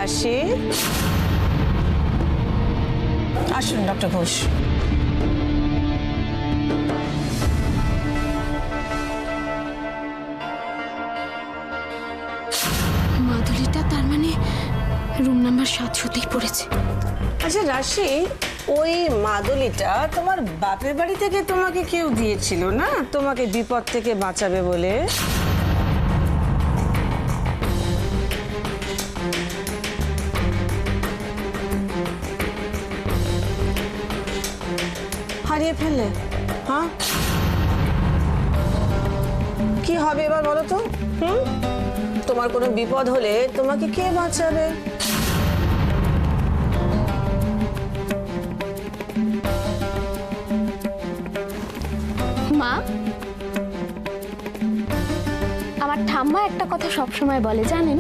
রাশি। আসুন ডক্টর ঘোষ। মাদুলিটা তার মানে রুম নাম্বার 700তেই পড়েছে। আচ্ছা রাশি, ওই মাদুলিটা তোমার বাপের বাড়ি থেকে তোমাকে কেউ দিয়েছিল না, তোমাকে বিপদ থেকে বাঁচাবে বলে? হারিয়ে ফেললে? হ্যাঁ, কি হবে এবার বলো তো? তোমার কোনো বিপদ হলে তোমাকে কে বাঁচাবে? মা, আমার ঠাম্মা একটা কথা সবসময় বলে জানেন,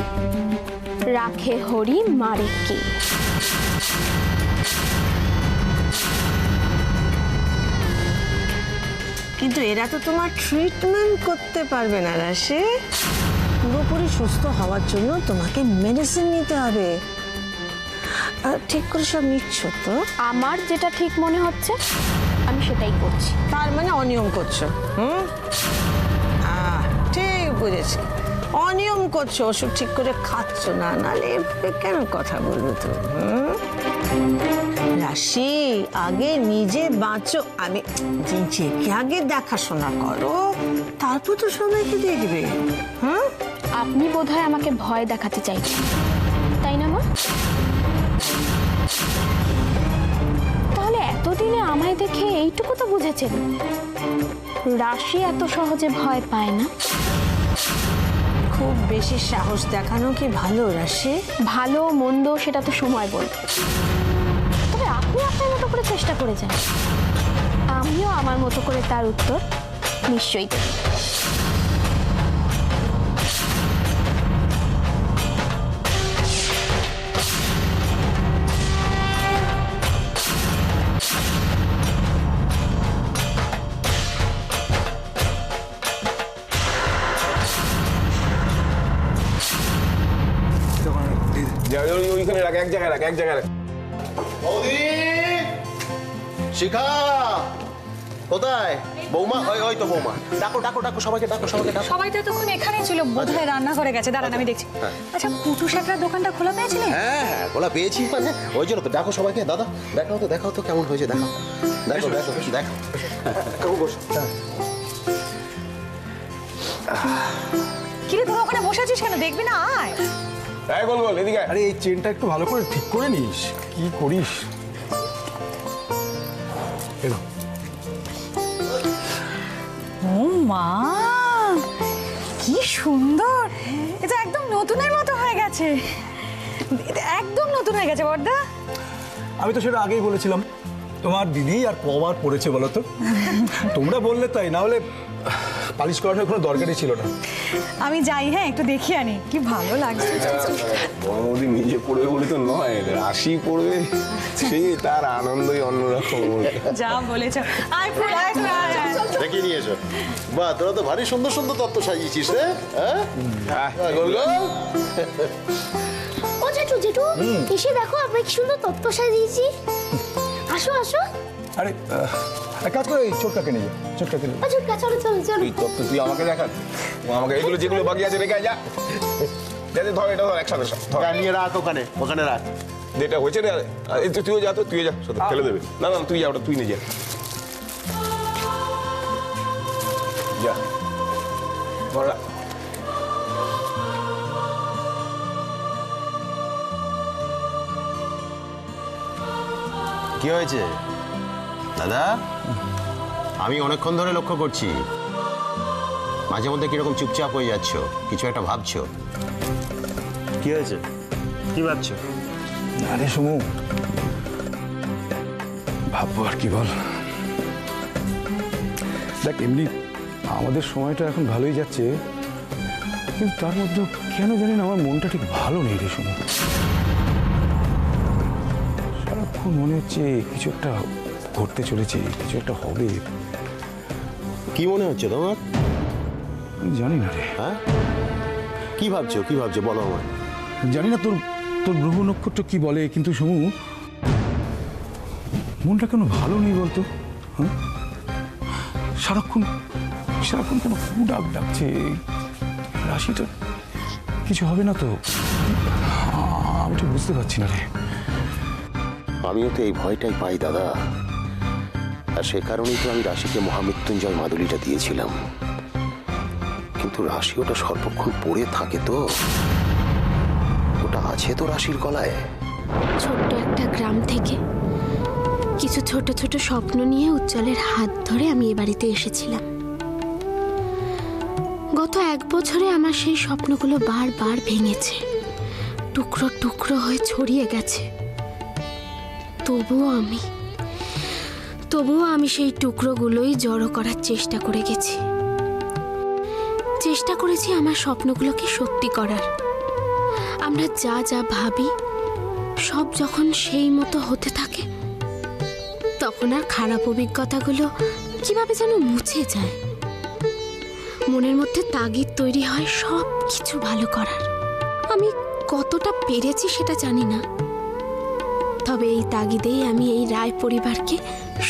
রাখে হরি মারে কে। কিন্তু এরা তো তোমার ট্রিটমেন্ট করতে পারবে না রাশি। পুরোপুরি সুস্থ হওয়ার জন্য তোমাকে মেডিসিন নিতে হবে। ঠিক করে সব নিচ্ছ তো? আমার যেটা ঠিক মনে হচ্ছে আমি সেটাই করছি। তার মানে অনিয়ম করছো? ঠিক বুঝেছি, অনিয়ম করছো, ওষুধ ঠিক করে খাচ্ছ না, নালে কেন কথা বলবো তো? রাশি, আগে নিজে বাঁচো, আমি নিজেকে আগে দেখাশোনা করো, তারপর তো সবাইকে দেখবে। আপনি বোধহয় আমাকে ভয় দেখাতে চাইছেন, তাই না মা? তাহলে এতদিনে আমায় দেখে এইটুকু তো বুঝেছেন, রাশি এত সহজে ভয় পায় না। খুব বেশি সাহস দেখানো কি ভালো রাশি? ভালো মন্দ সেটা তো সময় বলবে, তবে আপনি আপনার মতো করে চেষ্টা করে যান, আমিও আমার মতো করে তার উত্তর নিশ্চয়ই দেব। ওইখানে রাখ, এক জায়গায় রাখ, এক জায়গায় রাখ। বৌদি, শিখা কোথায়? বৌমা, ওই তো বৌমা। ডাকো ডাকো ডাকো, সবাইকে ডাকো, সবাইকে ডাকো। সবাই তো এতক্ষণ এখানেই ছিল, বোধহয় রান্নাঘরে গেছে। দাঁড়ান আমি দেখছি। আচ্ছা, পুটু শাকরার দোকানটা খোলা পেয়েছিলেন? হ্যাঁ, খোলা পেয়েছি, মানে ওই জন্য তো ডাকো সবাইকে। দাদা দেখাও তো কেমন হয়েছে, দেখাও দেখো দেখো দেখো। কাকু বসো। কিরে তোরা ওখানে বসে আছিস কেন? দেখবি না? আয়। এই গোল গোল, এদিকে। আরে এই চেনটা একটু ভালো করে ঠিক করে নিস, কি করিস? এলো ও মা, কি সুন্দর! এটা একদম নতুনের মতো হয়ে গেছে, একদম নতুন হয়ে গেছে বড়দা। আমি তো সেটা আগেই বলেছিলাম, তোমার দিদি আর কবার পড়েছে বলো তো? তোমরা বললে তাই, না হলে পালিশ করানোর কোনো দরকারই ছিল না। আমি যাই, হ্যাঁ একটু দেখে আনি, কি ভালো লাগছে। বড়দি নিজে পড়বে বলে তো নয়, রাশি পড়বে, সেই তার আনন্দই অন্যরকম। যা বলেছ। আয় ফুল, আয় ফুল, আয়। দেখিয়ে নিয়েছো? বাহ, তোরা তো ভারী সুন্দর সুন্দর তত্ত্ব সাজিয়েছিস রে। হ্যাঁ গোল গোল। ও জেঠু জেঠু, এসে দেখো আমরা কি সুন্দর তত্ত্ব সাজিয়েছি। আসো আসো। আরে এক কাজ করে এই ছোটকাকে নিয়ে যা, ছোটকাকে নিয়ে। ছোটকা চলো চলো চলো। তুই তত্ত্ব তুই আমাকে দেখান, ও আমাকে এগুলো যেগুলো বাকি আছে রেখে যা। ধর এটা ধর, একসাথে ধর। নিয়ে রাখ, ওখানে রাখ। যেটা হয়েছে রে, তুইও যা, তো তুই যা, ফেলে দেবে। না না তুই যা, ওটা তুই নিয়ে যা। যা বড়া। কি হয়েছে দাদা? আমি অনেকক্ষণ ধরে লক্ষ্য করছি, মাঝে মধ্যে কিরকম চুপচাপ হয়ে যাচ্ছ, কিছু একটা ভাবছো। কি হয়েছে, কি ভাবছো? আরে সমু, ভাববো আর কি বল। দেখ, এমনি আমাদের সময়টা এখন ভালোই যাচ্ছে, কিন্তু তার মধ্যে কেন জানি না আমার মনটা ঠিক ভালো নেই রে সমু। সারাক্ষণ মনে হচ্ছে কিছু একটা ঘটতে চলেছে, কিছু একটা হবে। কি মনে হচ্ছে তোমার? জানি না রে। হ্যাঁ, কি ভাবছো বলো আমার। জানি না, তোর তোর গ্রহ নক্ষত্র কি বলে, কিন্তু সমু মনটা কেন ভালো নেই বলতো? হ্যাঁ, সারাক্ষণ সারাক্ষণ কেন ডাক ডাকছে। রাশিটা কিছু হবে না তো? আমি তো বুঝতে পারছি না রে। আমিও তো এই ভয়টাই পাই দাদা, আর সে কারণেই তো আমি রাশিকে মহামৃত্যুঞ্জয় মাদুলিটা দিয়েছিলাম। কিন্তু রাশি ওটা সর্বক্ষণ পড়ে থাকে তো, ওটা আছে তো রাশির গলায়। ছোট্ট একটা গ্রাম থেকে কিছু ছোট ছোট স্বপ্ন নিয়ে উজ্জ্বলের হাত ধরে আমি এ বাড়িতে এসেছিলাম। গত 1 বছরে আমার সেই স্বপ্নগুলো বারবার ভেঙেছে, টুকরো টুকরো হয়ে ছড়িয়ে গেছে। তবুও আমি সেই টুকরোগুলোই জড়ো করার চেষ্টা করে গেছি। চেষ্টা করেছি আমার স্বপ্নগুলোকে সত্যি করার। আমরা যা যা ভাবি সব যখন সেই মতো হতে থাকে, তখন আর খারাপ অভিজ্ঞতাগুলো কিভাবে যেন মুছে যায়। মনের মধ্যে তাগিদ তৈরি হয় সব কিছু ভালো করার। আমি কতটা পেরেছি সেটা জানি না, তবে এই তাগিদেই আমি এই রায় পরিবারকে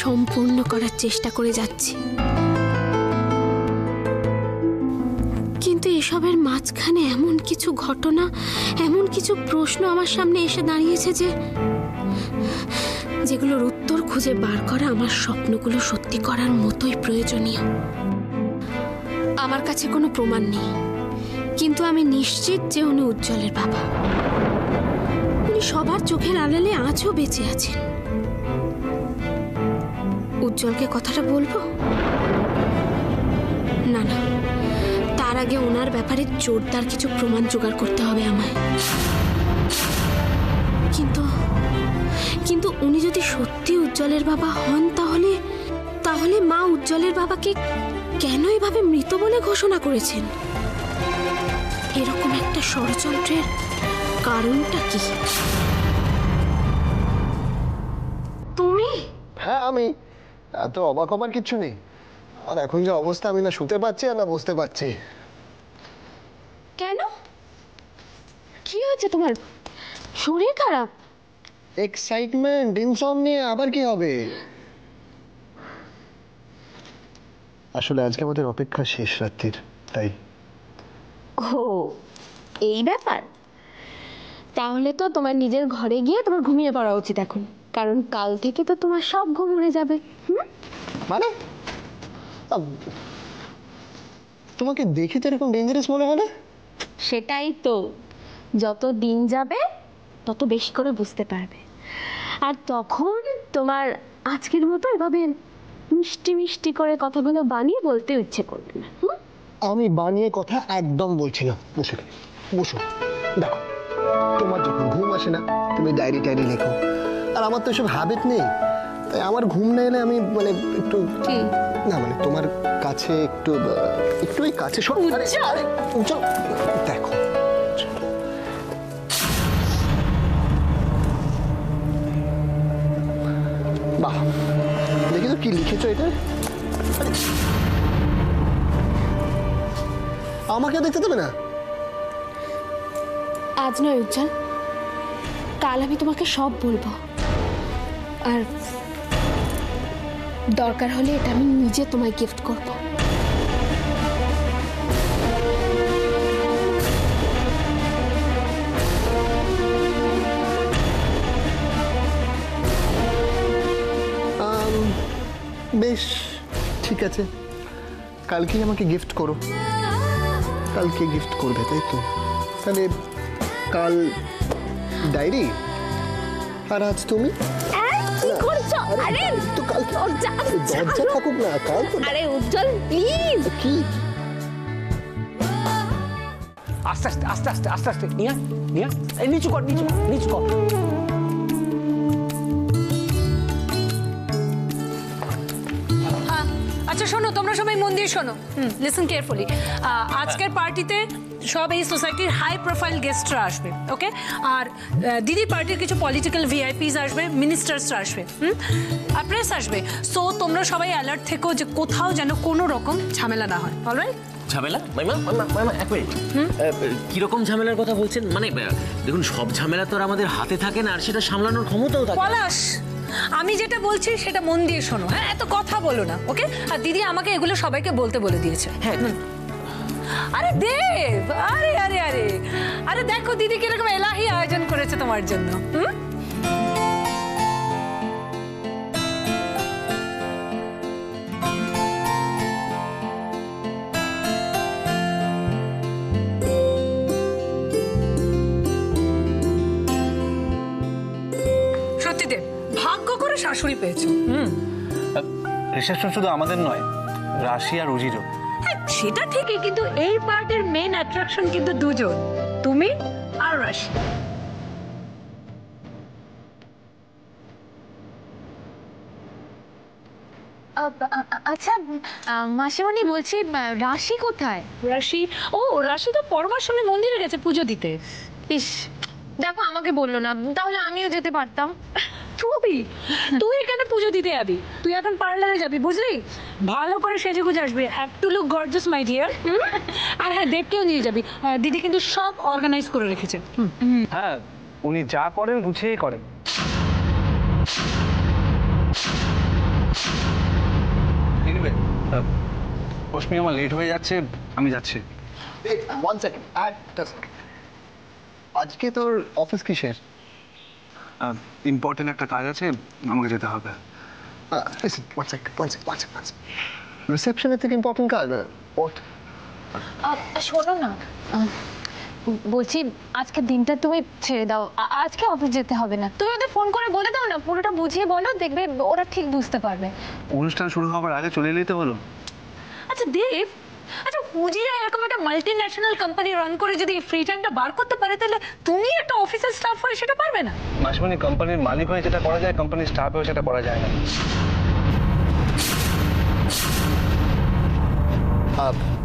সম্পূর্ণ করার চেষ্টা করে যাচ্ছি। কিন্তু এসবের মাঝখানে এমন কিছু ঘটনা, এমন কিছু প্রশ্ন আমার সামনে এসে দাঁড়িয়েছে যেগুলোর উত্তর খুঁজে বার করা আমার স্বপ্নগুলো সত্যি করার মতোই প্রয়োজনীয়। আমার কাছে কোনো প্রমাণ নেই, কিন্তু আমি নিশ্চিত যে উনি উজ্জ্বলের বাবা। উনি সবার চোখের আড়ালে আজও বেঁচে আছেন। উজ্জ্বলকে কথাটা বলবো? না, তার আগে ওনার ব্যাপারে জোরদার কিছু প্রমাণ জোগাড় করতে হবে আমায়। কিন্তু উনি যদি সত্যি উজ্জ্বলের বাবা হন, তাহলে মা উজ্জ্বলের বাবাকে কেন এভাবে মৃত বলে ঘোষণা করেছেন? এরকম একটা ষড়যন্ত্রের কারণটা কি? তুমি? হ্যাঁ, আমি। এত অবাক হবার কিচ্ছু নেই। আর এখন যে অবস্থা, আমি না শুতে পারছি আর না বসতে পারছি। কেন? কি হয়েছে তোমার? শরীর খারাপ? এক্সাইটমেন্ট, ইনসমনিয়া, আবার কি হবে? আসলে আজকে আমাদের অপেক্ষা শেষ রাত্রির, তাই। ও, এই ব্যাপার। তাহলে তো তোমার নিজের ঘরে গিয়ে তোমার ঘুমিয়ে পড়া উচিত এখন, কারণ কাল থেকে তো তোমার সব ঘুম উড়ে যাবে। মানে তোমাকে দেখে তো এরকম ডেঞ্জারাস মনে হয় না। সেটাই তো, যত দিন যাবে তত বেশি করে বুঝতে পারবে, আর তখন তোমার আজকের মতো এভাবে মিষ্টি মিষ্টি করে কথাগুলো বানিয়ে বলতে ইচ্ছে করবে না। আমি বানিয়ে কথা একদম বলছি না। বসো বসো, দেখো, তোমার যখন ঘুম আসে না তুমি ডায়েরি টায়েরি লেখো, আর আমার তো এসব হ্যাবিট নেই। তাই আমার ঘুম না এলে আমি মানে একটু না, মানে তোমার কাছে একটু ওই কাছে উজ্জ্বল, দেখো বাহ, দেখি তো কি লিখেছো এটা। আমাকে দেখতে দেবে না? আজ নয় উজ্জ্বল, কাল আমি তোমাকে সব বলবো, আর দরকার হলে এটা আমি নিজে তোমায় গিফট করবো। বেশ, ঠিক আছে, কালকেই আমাকে গিফট করো। কালকে গিফট করবে, তাই তো? তাহলে কাল ডায়েরি, আর আজ তুমি। কি করছো? আরে তো কালকে দরজা থাকুক না, কাল তো। আরে উজ্জ্বল প্লিজ। কি? আস্তে আস্তে আস্তে আস্তে আস্তে আস্তে নিয়া নিয়া, এই নিচু কর, নিচু কর। আচ্ছা শোনো, তোমরা সবাই মন দিয়ে শোনো। Listen carefully. আজকের পার্টিতে সব এই সোসাইটির হাই প্রোফাইল গেস্টরা আসবে, ওকে? আর দিদি পার্টির কিছু পলিটিক্যাল ভিআইপিস আসবে, মিনিস্টার্সরা আসবে, আর প্রেস আসবে। সো তোমরা সবাই অ্যালার্ট থেকো যে কোথাও যেন কোনো রকম ঝামেলা না হয়, অলরাইট? ঝামেলা? মাইমা এক মিনিট, কিরকম ঝামেলার কথা বলছেন? মানে দেখুন, সব ঝামেলা তো আর আমাদের হাতে থাকে না, আর সেটা সামলানোর ক্ষমতাও থাকে। পলাশ, আমি যেটা বলছি সেটা মন দিয়ে শোনো, হ্যাঁ? এত কথা বলো না, ওকে? আর দিদি আমাকে এগুলো সবাইকে বলতে বলে দিয়েছে। হ্যাঁ। আরে দেব, আরে আরে আরে আরে দেখো দিদি কিরকম এলাহি আয়োজন করেছে তোমার জন্য। সত্যি দেব, ভাগ্য করে শাশুড়ি পেয়েছো। রিসেপশন শুধু আমাদের নয়, রাশি আর উজিরও। সেটা ঠিকই, কিন্তু এই পার্টির মেইন অ্যাট্রাকশন কিন্তু দুজন, তুমি আর রাশি। আচ্ছা মাসিমণি, বলছি রাশি কোথায়? রাশি? ও, রাশি তো পরমার সময় মন্দিরে গেছে পুজো দিতে। ইস, দেখো আমাকে বললো না, তাহলে আমিও যেতে পারতাম। তুই এখানে পুজো দিতে যাবি? তুই এখন পার্লারে যাবি, বুঝলি? ভালো করে সেজেগুজে আসবি, have to look gorgeous my dear. আর হ্যাঁ, দেবকেও নিয়ে যাবি, দিদি কিন্তু সব অর্গানাইজ করে রেখেছে। হ্যাঁ, উনি যা করেন গুছিয়ে করেন। রশ্মি, আমার লেট হয়ে যাচ্ছে, আমি যাচ্ছি। ওয়ান সেকেন্ড, আজকে তোর অফিস কিসের? ইম্পর্টেন্ট একটা কাজ আছে, আমাকে যেতে হবে। রিসেপশনের থেকে ইম্পর্টেন্ট কাজ? শোনো না, বলছি আজকের দিনটা তুমি ছেড়ে দাও, আজকে অফিস যেতে হবে না। তুমি ওদের ফোন করে বলে দাও না, পুরোটা বুঝিয়ে বলো, দেখবে ওরা ঠিক বুঝতে পারবে। অনুষ্ঠান শুরু হওয়ার আগে চলে এলেই তো হলো। আচ্ছা দেব, আচ্ছা পুজিরা এরকম একটা মাল্টি ন্যাশনাল কোম্পানি রান করে যদি ফ্রি টাইমটা বার করতে পারে, তাহলে তুমি একটা অফিসের স্টাফ হয়ে সেটা পারবে না? মাসিমণি, কোম্পানির মালিক হয়ে যেটা করা যায়, কোম্পানির স্টাফ হয়ে সেটা করা যায় না।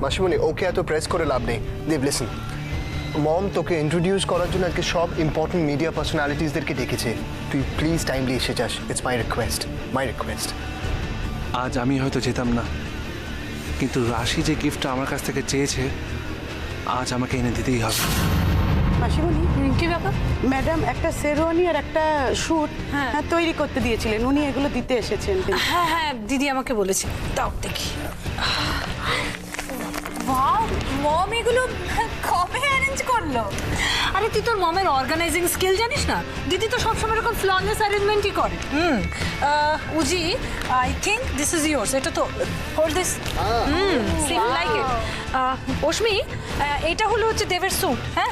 মাসিমণি, ওকে এত প্রেস করে লাভ নেই। দেব, লিসেন, মম তোকে ইন্ট্রোডিউস করার জন্য আজকে সব ইম্পর্টেন্ট মিডিয়া পার্সোনালিটিসদেরকে ডেকেছে। তুই প্লিজ টাইমলি এসে যাস, ইটস মাই রিকোয়েস্ট। আজ আমি হয়তো যেতাম না, কিন্তু রাশি যে গিফটটা আমার কাছ থেকে চেয়েছে, আজ আমাকে এনে দিতেই হবে। মাসিমণি, কি ব্যাপার? ম্যাডাম একটা শেরওয়ানি আর একটা স্যুট তৈরি করতে দিয়েছিলেন, উনি এগুলো দিতে এসেছেন। হ্যাঁ হ্যাঁ, দিদি আমাকে বলেছে, দাও দেখি। মম এগুলো কবে অ্যারেঞ্জ করলো? আরে তুই তোর মমের অর্গানাইজিং স্কিল জানিস না? দিদি তো সবসময় এরকম ফ্ললেস অ্যারেঞ্জমেন্টই করে। Uzi, I think this is yours. এটা তো hold this, seem like it. Ashmi, এটা হলো হচ্ছে দেবের স্যুট। হ্যাঁ,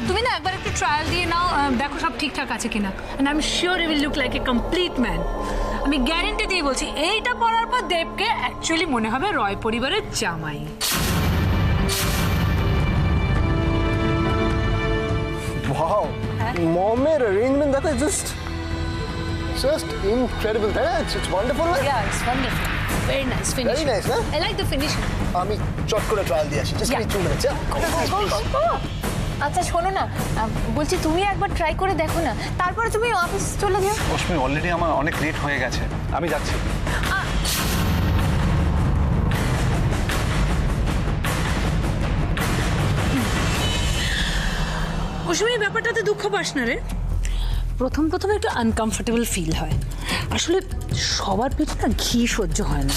তুমি না একবার একটু ট্রায়াল দিয়ে নাও, দেখো সব ঠিকঠাক আছে কিনা। And I am sure you will look like a complete man. আমি গ্যারেন্টি দিয়ে বলছি, এইটা পরার পর দেবকে অ্যাকচুয়ালি মনে হবে রয় পরিবারের জামাই। ওয়াও, মমের অ্যারেঞ্জমেন্ট দেখো, জাস্ট ইনক্রেডিবল, তাই না? It's wonderful. Yeah, it's wonderful. Very nice finish. Very nice, না? I like the finishing. আমি চট করে ট্রায়াল দিয়ে আসি, জাস্ট 2 মিনিটস। আচ্ছা শোনো না, বলছি তুমি একবার ট্রাই করে দেখো না, তারপরে তুমি অফিস চলে যাও। রশ্মি, অলরেডি আমার অনেক লেট হয়ে গেছে, আমি যাচ্ছি। অশ্মি, ব্যাপারটাতে দুঃখ পাস না রে। প্রথম একটু আনকমফোর্টেবল ফিল হয়। আসলে সবার পেটে না ঘি সহ্য হয় না।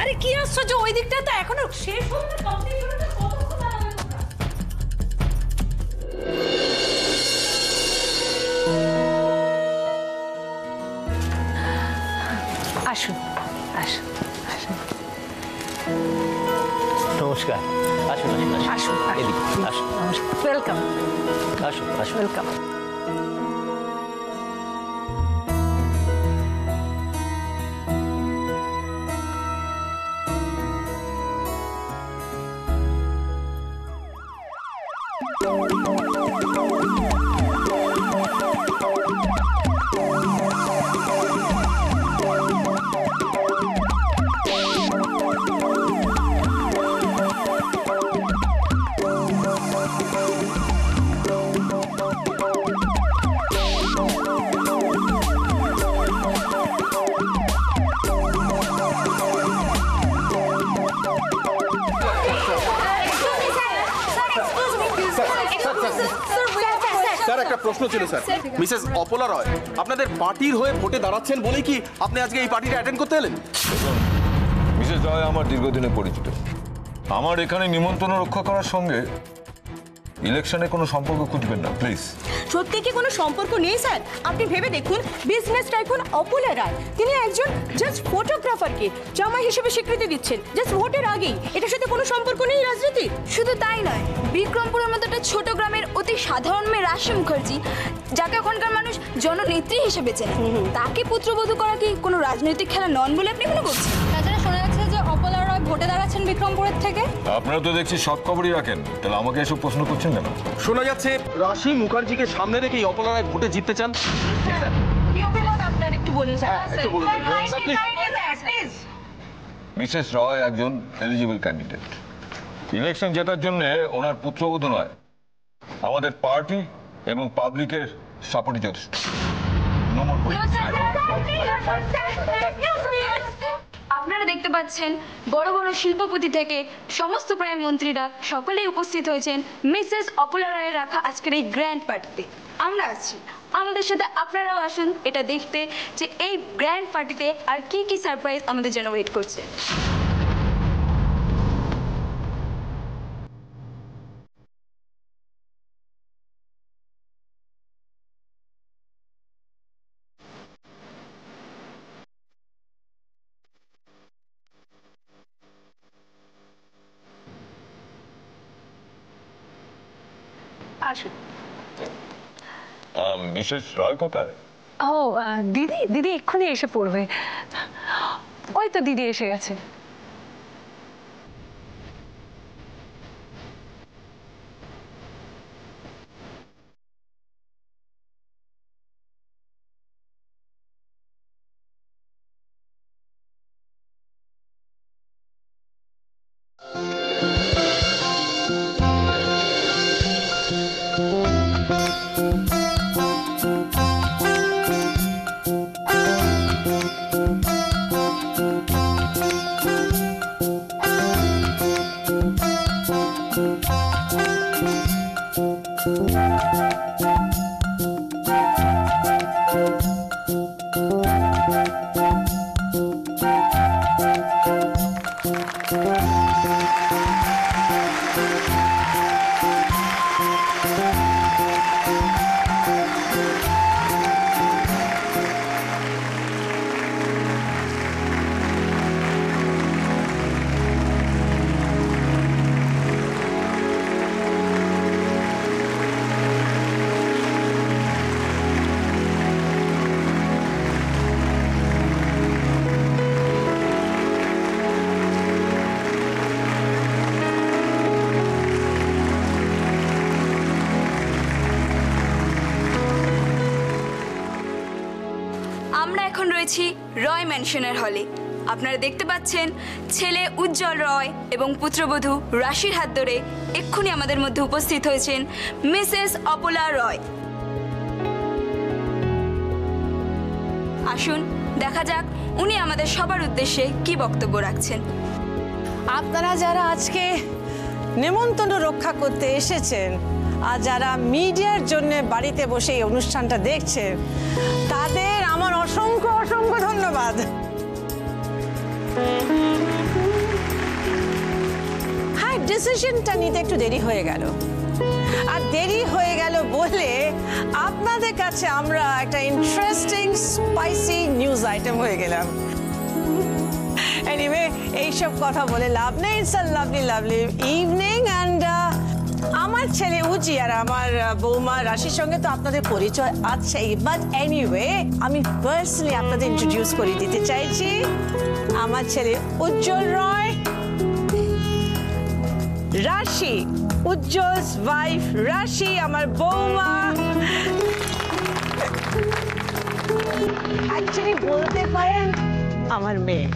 আরে কি আশ্চর্য, ওই দিকটা তো এখনো শেষ হলো না, কমপ্লিট হলো না, কতক্ষণ লাগবে? আসুন আসুন আসুন। নমস্কার, আসুন আসুন আসুন, এদিকে আসুন, ওয়েলকাম। আসুন আসুন। ওয়েলকাম। প্রশ্ন ছিল স্যার। মিসেস অপলা রয় আপনাদের পার্টির হয়ে ভোটে দাঁড়াচ্ছেন বলেই কি আপনি আজকে এই পার্টিটা অ্যাটেন্ড করতে এলেন? মিসেস রয় আমার দীর্ঘদিনের পরিচিত। আমার এখানে নিমন্ত্রণ রক্ষা করার সঙ্গে ইলেকশনে কোনো সম্পর্ক খুঁজবেন না প্লিজ। সত্যি কি কোনো সম্পর্ক নেই স্যার? আপনি ভেবে দেখুন, বিজনেস টাইকুন অপলা রায় তিনি একজন জাস্ট ফটোগ্রাফারকে জামাই হিসেবে স্বীকৃতি দিচ্ছেন জাস্ট ভোটের আগেই। এটার সাথে কোনো সম্পর্ক নেই রাজনীতি। শুধু তাই নয়, বিক্রমপুরের মতো একটা ছোট গ্রামের অতি সাধারণ মেয়ে রাশি মুখার্জি, যাকে ওখানকার মানুষ জননেত্রী হিসেবে চেনে, তাকে পুত্রবধূ করা কি কোনো রাজনৈতিক খেলা নন বলে আপনি মনে করছেন? তাছাড়া শোনা যাচ্ছে যে অপলা রয় ভোটে দাঁড়াচ্ছেন বিক্রমপুরের থেকে। আপনারা তো দেখছি সব খবরই রাখেন, তাহলে আমাকে এসব প্রশ্ন করছেন কেন? শোনা যাচ্ছে রাশি মুখার্জিকে সামনে রেখে এই অপলা রায় ভোটে জিততে চান। একটু বলুন মিসেস রয় একজন এলিজিবল ক্যান্ডিডেট। ইলেকশন জেতার জন্য ওনার পুত্রবধূ নয়, আমাদের পার্টি এবং পাবলিকের সাপোর্টই যথেষ্ট। আপনারা দেখতে পাচ্ছেন বড় বড় শিল্পপতি থেকে সমস্ত প্রাইম মন্ত্রীরা সকলেই উপস্থিত হয়েছেন মিসেস অপলা রায়ের রাখা আজকের এই গ্র্যান্ড পার্টিতে। আমরা আছি, আমাদের সাথে আপনারাও আসুন এটা দেখতে যে এই গ্র্যান্ড পার্টিতে আর কি কি সারপ্রাইজ আমাদের জন্য ওয়েট করছে। আসুন। মিসেস রয় কোথায়? ও দিদি, দিদি এক্ষুনি এসে পড়বে। ওই তো দিদি এসে গেছে। আমরা এখন রয়েছি রয় ম্যানশনের হলে। আপনারা দেখতে পাচ্ছেন ছেলে উজ্জ্বল রয় এবং পুত্রবধূ রাশির হাত ধরে এক্ষুনি আমাদের মধ্যে উপস্থিত হয়েছেন মিসেস অপলা রয়। আসুন দেখা যাক উনি আমাদের সবার উদ্দেশ্যে কি বক্তব্য রাখছেন। আপনারা যারা আজকে নিমন্ত্রণ রক্ষা করতে এসেছেন আর যারা মিডিয়ার জন্য বাড়িতে বসে এই অনুষ্ঠানটা দেখছেন, তাদের আমার অসংখ্য অসংখ্য ধন্যবাদ। হ্যাঁ, ডিসিশনটা নিতে একটু দেরি হয়ে গেল, আর দেরি হয়ে গেল বলে আপনাদের কাছে আমরা একটা ইন্টারেস্টিং স্পাইসি নিউজ আইটেম হয়ে গেলাম। এনিওয়ে, এইসব কথা বলে লাভ নেই। It's a lovely lovely evening and আমার ছেলে উজি আর আমার বৌমা রাশির সঙ্গে তো আপনাদের পরিচয় আছেই, বাট এনিওয়ে আমি পার্সোনালি আপনাদের ইন্ট্রোডিউস করে দিতে চাইছি। আমার ছেলে উজ্জ্বল রয়, রাশি, উজ্জ্বলস ওয়াইফ রাশি, আমার বৌমা, অ্যাকচুয়ালি বলতে পারেন আমার মেয়ে।